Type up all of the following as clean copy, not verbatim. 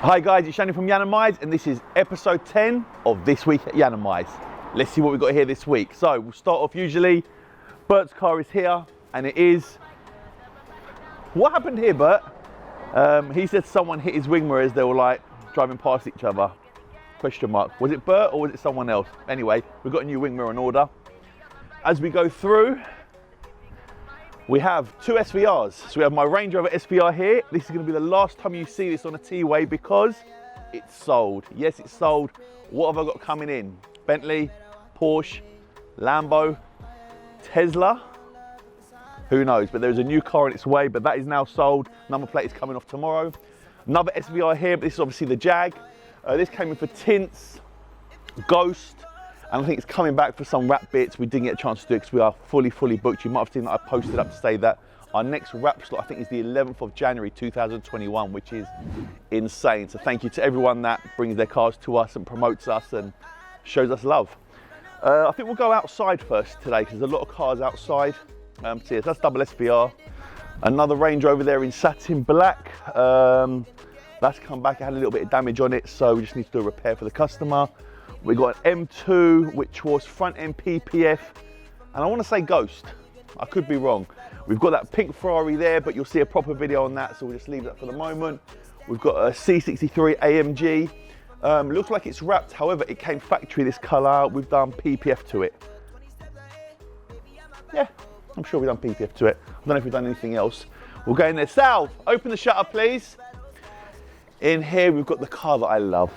Hi guys, it's Shani from Yiannimize, and this is episode 10 of This Week at Yiannimize. Let's see what we've got here this week. So we'll start off usually. Bert's car is here, and it is... What happened here, Bert? He said someone hit his wing mirrors, they were like driving past each other. Question mark. Was it Bert or was it someone else? Anyway, we've got a new wing mirror in order. As we go through, we have two SVRs. So we have my Range Rover SVR here. This is going to be the last time you see this on a TWAY because it's sold. Yes, it's sold. What have I got coming in? Bentley, Porsche, Lambo, Tesla. Who knows? But there's a new car on its way, but that is now sold. Number plate is coming off tomorrow. Another SVR here, but this is obviously the Jag. This came in for Tints, Ghost. And I think it's coming back for some wrap bits. We didn't get a chance to do it because we are fully booked. You might have seen that I posted up to say that our next wrap slot, I think, is the 11th of January 2021, which is insane. So thank you to everyone that brings their cars to us and promotes us and shows us love. I think we'll go outside first today because there's a lot of cars outside. So yes, that's double SVR. Another Range Rover there in Satin black. That's come back, it had a little bit of damage on it, so we just need to do a repair for the customer. We got an M2, which was front end PPF, and I want to say Ghost. I could be wrong. We've got that pink Ferrari there, but you'll see a proper video on that, so we'll just leave that for the moment. We've got a C63 AMG. Looks like it's wrapped, however, it came factory this colour. We've done PPF to it. Yeah, I'm sure we've done PPF to it. I don't know if we've done anything else. We'll go in there. Sal, open the shutter, please. In here, we've got the car that I love.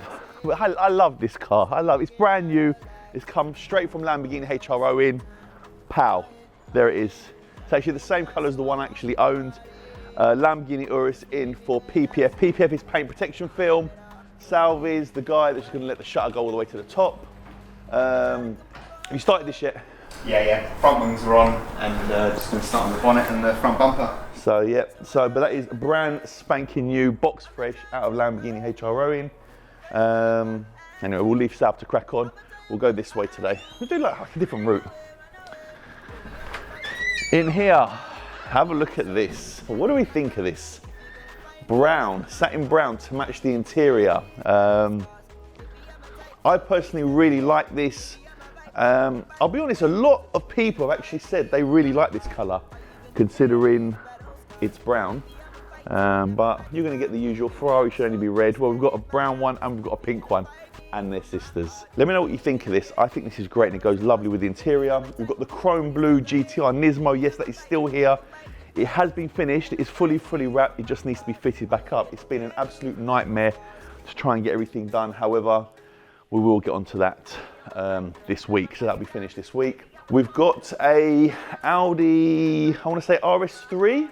I love this car. It's brand new. It's come straight from Lamborghini HRO in. Pow, there it is. It's actually the same colour as the one I actually owned. Lamborghini Urus in for PPF. PPF is paint protection film. Salve is the guy that's going to let the shutter go all the way to the top. Have you started this yet? Yeah. Front wings are on, and just going to start on the bonnet and the front bumper. So yeah, but that is brand spanking new, box fresh out of Lamborghini HRO in. Anyway, we'll leave South to crack on. We'll go this way today. We'll do like a different route. In here, have a look at this. What do we think of this? Brown, satin brown to match the interior. I personally really like this. I'll be honest, a lot of people have actually said they really like this colour, considering it's brown. But you're going to get the usual. Ferrari should only be red. Well, we've got a brown one and we've got a pink one, and they're sisters. Let me know what you think of this. I think this is great and it goes lovely with the interior. We've got the chrome blue GTR Nismo. Yes, that is still here. It has been finished. It is fully wrapped. It just needs to be fitted back up. It's been an absolute nightmare to try and get everything done. However, we will get onto that this week. So that'll be finished this week. We've got a Audi, I want to say RS3.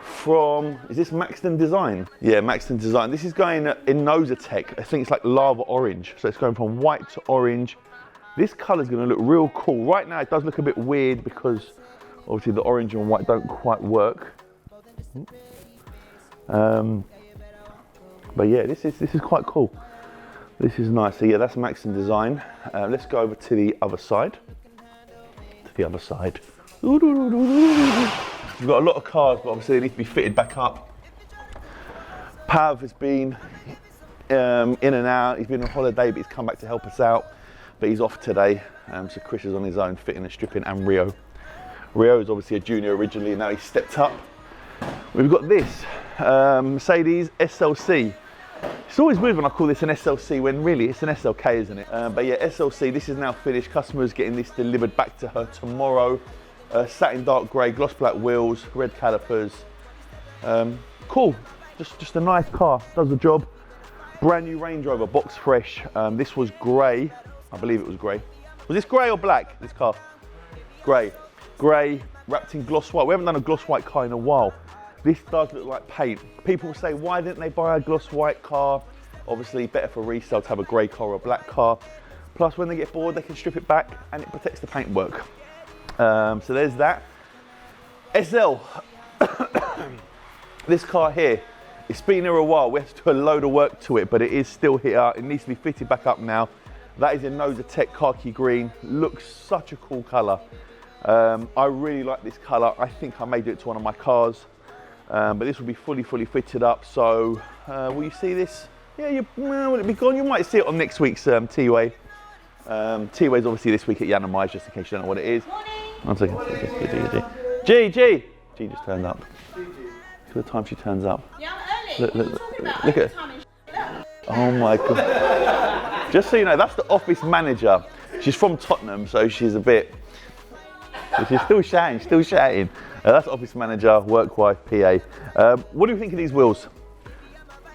From, is this Maxton Design? Yeah, Maxton Design. This is going in Inozetek. I think it's like lava orange. So it's going from white to orange. This color is going to look real cool. Right now it does look a bit weird because obviously the orange and white don't quite work. But yeah, this is quite cool. This is nice. So yeah, that's Maxton Design. Let's go over to the other side. We've got a lot of cars, but obviously they need to be fitted back up. Pav has been in and out. He's been on holiday, but he's come back to help us out. But he's off today, so Chris is on his own, fitting and stripping, and Rio. Rio is obviously a junior originally, and now he's stepped up. We've got this, Mercedes SLC. It's always weird when I call this an SLC when really it's an SLK, isn't it? But yeah, SLC, this is now finished. Customer's getting this delivered back to her tomorrow. Satin dark grey, gloss black wheels, red calipers. Cool, just a nice car, does the job. Brand new Range Rover, box fresh. This was grey, I believe it was grey. Was this grey or black, this car? Grey, wrapped in gloss white. We haven't done a gloss white car in a while. This does look like paint. People say, why didn't they buy a gloss white car? Obviously better for resale to have a grey car or a black car. Plus when they get bored, they can strip it back and it protects the paintwork. So there's that. SL, this car here, it's been here a while. We have to do a load of work to it, but it is still here. It needs to be fitted back up now. That is a Inozetek khaki green. Looks such a cool colour. I really like this colour. I think I may do it to one of my cars. but this will be fully fitted up. So will you see this? Yeah, will it be gone? You might see it on next week's TWAY. TWAY's obviously this week at Yiannimize, just in case you don't know what it is. Morning. 1 second. G just turned up. Look at the time she turns up. Yeah, I'm early. Look at her. Oh my God. Just so you know, that's the office manager. She's from Tottenham, so she's a bit, she's still shouting. That's office manager, work wife, PA. What do you think of these wheels?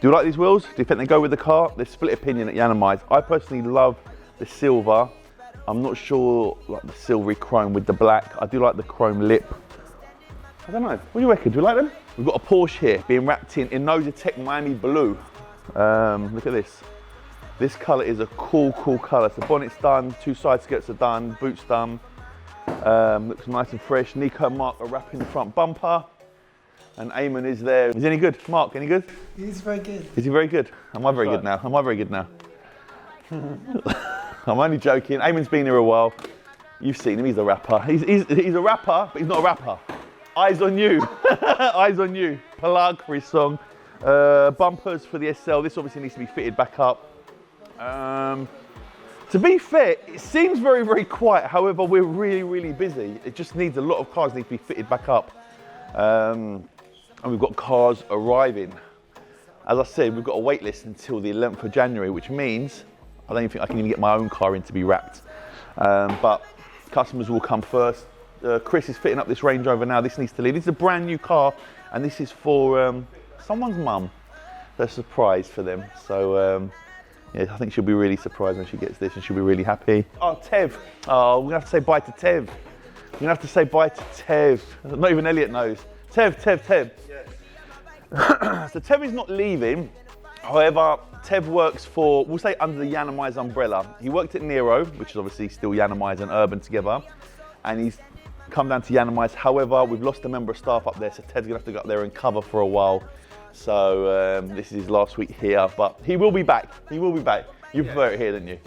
Do you like these wheels? Do you think they go with the car? There's split opinion at Yiannimize. I personally love the silver. I'm not sure like the silvery chrome with the black. I do like the chrome lip. I don't know. What do you reckon? Do you like them? We've got a Porsche here being wrapped in Inozetek Miami blue. Look at this. This colour is a cool colour. So the bonnet's done, 2 side skirts are done, boots done. Looks nice and fresh. Nico and Mark are wrapping the front bumper. And Eamon is there. Is he any good? Mark, any good? He's very good. Is he very good? Am I very good now? Am I very good now? I'm only joking. Eamon's been here a while. You've seen him, he's a rapper. He's a rapper, but he's not a rapper. Eyes on you. Eyes on you. Plug for his song. Bumpers for the SL. This obviously needs to be fitted back up. To be fair, it seems very quiet. However, we're really busy. It just needs a lot of cars need to be fitted back up. And we've got cars arriving. As I said, we've got a wait list until the 11th of January, which means I don't even think I can even get my own car in to be wrapped. But customers will come first. Chris is fitting up this Range Rover now. This needs to leave. This is a brand new car, and this is for someone's mum. That's a surprise for them. So yeah, I think she'll be really surprised when she gets this, and she'll be really happy. Oh, Tev. Oh, we're gonna have to say bye to Tev. We're gonna have to say bye to Tev. Not even Elliot knows. Tev. Yes. So Tev is not leaving. However, Tev works for, we'll say under the Yiannimize umbrella. He worked at Nero, which is obviously still Yiannimize and Urban together, and he's come down to Yiannimize. However, we've lost a member of staff up there, so Ted's gonna have to go up there and cover for a while. So this is his last week here, but he will be back. He will be back. You prefer it here, don't you?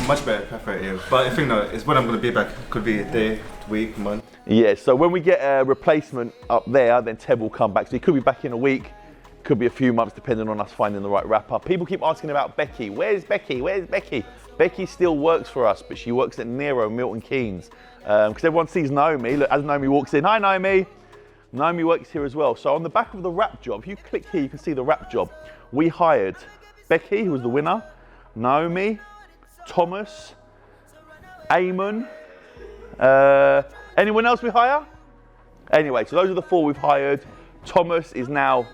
Much better, prefer it here. But I think no, it's when I'm going to be back. Could be a day, week, month. Yeah, so when we get a replacement up there, then Ted will come back. So he could be back in a week, could be a few months, depending on us finding the right wrapper. People keep asking about Becky. Where's Becky? Where's Becky? Becky still works for us, but she works at Nero, Milton Keynes. Because everyone sees Naomi. Look, as Naomi walks in, hi Naomi. Naomi works here as well. So on the back of the wrap job, if you click here, you can see the wrap job. We hired Becky, who was the winner, Naomi, Thomas, Eamon. Anyone else we hire? Anyway, so those are the 4 we've hired. Thomas is now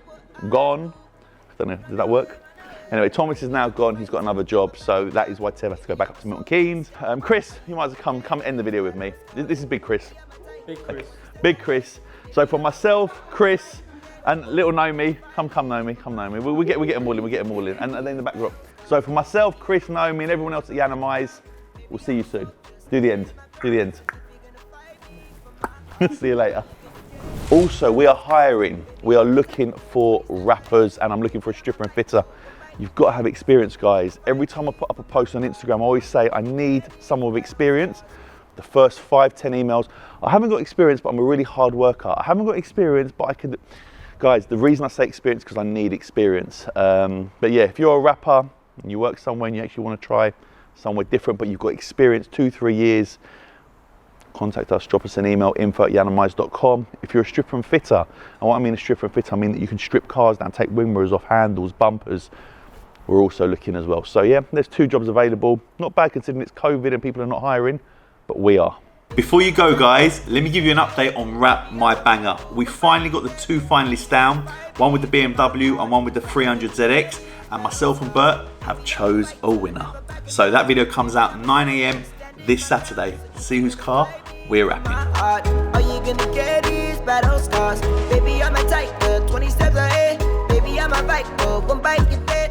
gone. I don't know, did that work? Anyway, Thomas is now gone. He's got another job, so that is why Tev has to go back up to Milton Keynes. Chris, you might as well come end the video with me. This is Big Chris. Big Chris. Big Chris. So for myself, Chris, and little Naomi, come Naomi. We get them all in, and then in the back drop. So for myself, Chris, Naomi, and everyone else at Yiannimize, we'll see you soon. Do the end. See you later. Also, we are hiring. We are looking for rappers, and I'm looking for a stripper and fitter. You've got to have experience, guys. Every time I put up a post on Instagram, I always say I need someone with experience. The first 5-10 emails, I haven't got experience, but I'm a really hard worker. I haven't got experience, but I could. Guys, the reason I say experience is because I need experience. But yeah, if you're a rapper and you work somewhere and you actually want to try somewhere different, but you've got experience, 2-3 years, contact us, drop us an email, info@yiannimize.com. If you're a stripper and fitter, and what I mean a stripper and fitter, I mean that you can strip cars down, take wing mirrors off, handles, bumpers. We're also looking as well. So yeah, there's 2 jobs available. Not bad considering it's COVID and people are not hiring, but we are. Before you go, guys, let me give you an update on Wrap My Banger. We finally got the 2 finalists down, one with the BMW and one with the 300ZX, and myself and Bert have chose a winner. So that video comes out 9 AM this Saturday. See whose car we're wrapping. Are you gonna get these battle scars? Baby, I'm a tiger, 20 steps ahead. Baby, I'm a bike, one bite you dead.